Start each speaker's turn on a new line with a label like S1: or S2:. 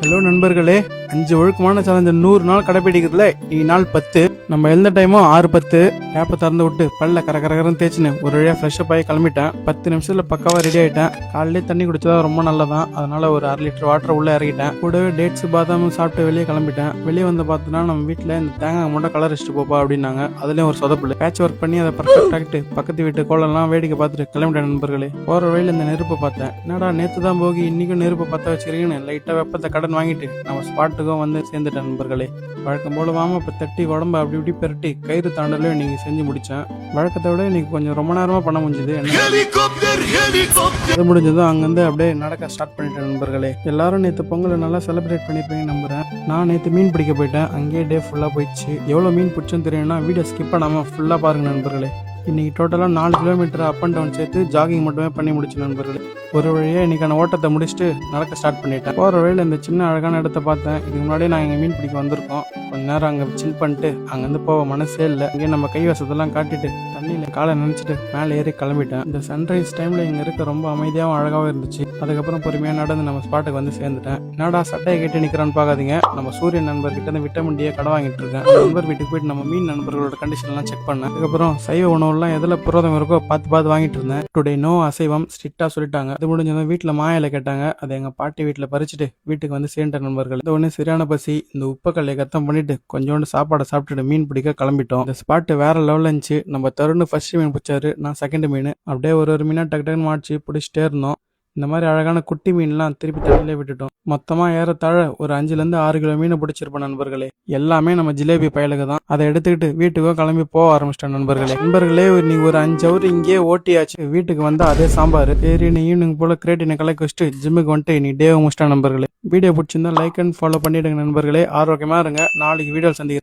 S1: Hello நண்பர்களே, 5 ஒழுக்கமான சேலஞ்ச 100 நாள் கடைபிடிக்கிறதுல நீ நாள் 10. நம்ம எழுந்த டைமும் 6:10. கேப்பை திறந்து விட்டு பல்ல கரகரன்னு தேய்ச்சின்னு ஒரு வழியா ஃப்ரெஷ்அப் ஆகி கிளம்பிட்டேன். 10 நிமிஷத்துல பக்காவா ரெடி ஆயிட்டேன். காலையிலே தண்ணி குடிச்சதா ரொம்ப நல்லதான். அதனால ஒரு 1/2 லிட்டர் வாட்டர் உள்ள இறக்கிட்டேன். கூடவே டேட்ஸ் பாதாமும் சாப்பிட்டு வெளியே கிளம்பிட்டேன். வெளியே வந்து பார்த்தோன்னா நம்ம வீட்டில் இந்த தேங்காய் மட்டும் கலர் அடிச்சுட்டு போப்பா அப்படின்னாங்க. அதுலயும் ஒரு சொதப்பில் பேட்ச் ஒர்க் பண்ணி அதை பர்ஃபெக்ட் ஆகிட்டு பக்கத்து வீட்டு கோலெல்லாம் வேடிக்கை பார்த்துட்டு கிளம்பிட்டேன் நண்பர்களே. போற வழியில் இந்த நெருப்பை பார்த்தேன். என்னடா நேற்று தான் போகி இன்னைக்கும் நெருப்பை பற்ற வச்சிருக்கீங்கன்னு லைட்டாக வெப்பத்தை கடன் வாங்கிட்டு நம்ம ஸ்பாட்டுக்கும் வந்து சேர்ந்துட்டேன் நண்பர்களே. வழக்கம் போல வாமப்ப தட்டி உடம்ப அப்படி இப்படி பெரட்டி கயிறு தாண்டலும் இன்னைக்கு செஞ்சு முடிச்சேன். வழக்கத்தை விட இன்னைக்கு கொஞ்சம் ரொம்ப நேரமா பண்ண முடிஞ்சது. அது முடிஞ்சதும் அங்கிருந்து அப்படியே நடக்க ஸ்டார்ட் பண்ணிட்டேன் நண்பர்களே. எல்லாரும் நேற்று பொங்கலை நல்லா செலிப்ரேட் பண்ணிருப்பீங்க நம்புறேன். நான் நேற்று மீன் பிடிக்க போயிட்டேன். அங்கேயே டே ஃபுல்லா போயிடுச்சு. எவ்வளவு மீன் பிடிச்சோன்னு தெரியும்னா வீடியோ ஸ்கிப் பண்ணாம ஃபுல்லா பாருங்க நண்பர்களே. இன்னைக்கு டோட்டலாக 4 கிலோமீட்டர் அப் அண்ட் டவுன் சேர்த்து ஜாகிங் மட்டுமே பண்ணி முடிச்சு நண்பர்களே. ஒரு வழியாக இன்னைக்கான ஓட்டத்தை முடிச்சுட்டு நடக்க ஸ்டார்ட் பண்ணிட்டேன். போகிற வழியில் இந்த சின்ன அழகான இடத்த பார்த்தேன். இதுக்கு முன்னாடியே நான் இங்கே மீன் பிடிக்க வந்திருக்கோம். கொஞ்ச நேரம் அங்கே சில் பண்ணிட்டு அங்கேருந்து போக மனசே இல்லை. இங்கே நம்ம கைவசத்தெல்லாம் காட்டிட்டு தண்ணியில் காலை நினச்சிட்டு மேலே ஏறி கிளம்பிட்டேன். இந்த சன்ரைஸ் டைமில் இங்கே இருக்க ரொம்ப அமைதியாகவும் அழகாகவும் இருந்துச்சு. அதுக்கப்புறம் பொறுமையாக நடந்து நம்ம ஸ்பாட்டுக்கு வந்து சேர்ந்துட்டேன். என்னடா சட்டையை கேட்டு நிற்கிறான்னு பார்க்காதீங்க. நம்ம சூரியன் நண்பர்கிட்ட இருந்து விட்டமின் டியை கடை வாங்கிட்டு இருக்கேன். நண்பர் வீட்டுக்கு போயிட்டு நம்ம மீன் நண்பர்களோட கண்டிஷன்லாம் செக் பண்ணேன். அதுக்கப்புறம் சைவ உணவு எதுல புரோதம் இருக்கோ பார்த்து வாங்கிட்டு இருந்தேன். டுடே நோ அசைவம் ஸ்ட்ரிக்டா சொல்லிட்டாங்க. அது முடிஞ்சதும் வீட்டுல மாயில கேட்டாங்க. அதை எங்க பாட்டி வீட்டுல பறிச்சுட்டு வீட்டுக்கு வந்து சேர்ந்த நண்பர்கள். இந்த ஒண்ணு சரியான பசி. இந்த உப்பக்கல்லை கத்தம் பண்ணிட்டு கொஞ்சோண்டு சாப்பாடை சாப்பிட்டுட்டு மீன் பிடிக்க கிளம்பிட்டோம். இந்த ஸ்பாட் வேற லெவல்ல இருந்துச்சு. நம்ம தருண் ஃபர்ஸ்ட் மீன் பிடிச்சாரு, நான் செகண்ட் மீன். அப்படியே ஒரு மீனா டக்கு டக்குன்னு மாடிச்சு பிடிச்சிட்டே இருந்தோம். இந்த மாதிரி அழகான குட்டி மீன்லாம் திருப்பி தண்ணிலே விட்டுட்டோம். மொத்தமா ஏறத்தாழ ஒரு 5 6 கிலோ மீன் பிடிச்சிருப்போம் நண்பர்களே. எல்லாமே நம்ம ஜிலேபி பயலுக்கு தான். அதை எடுத்துக்கிட்டு வீட்டுக்கோ கிளம்பி போக ஆரம்பிச்சிட்டோம் நண்பர்களே. நீங்க ஒரு 5 ஹவர் இங்கேயே ஓட்டியாச்சு. வீட்டுக்கு வந்தா அதே சாம்பார். சரி நீ ஈவினிங் போல கிரேட்டினை கலக்கி வச்சுட்டு ஜிம்முக்கு வந்துட்டு நீ டே முடிச்சிட்டா நண்பர்களே. வீடியோ பிடிச்சிருந்தா லைக் அண்ட் ஃபாலோ பண்ணிடுங்க நண்பர்களே. ஆரோக்கியமா இருங்க. நாளைக்கு வீடியோ சந்திக்கிறேன்.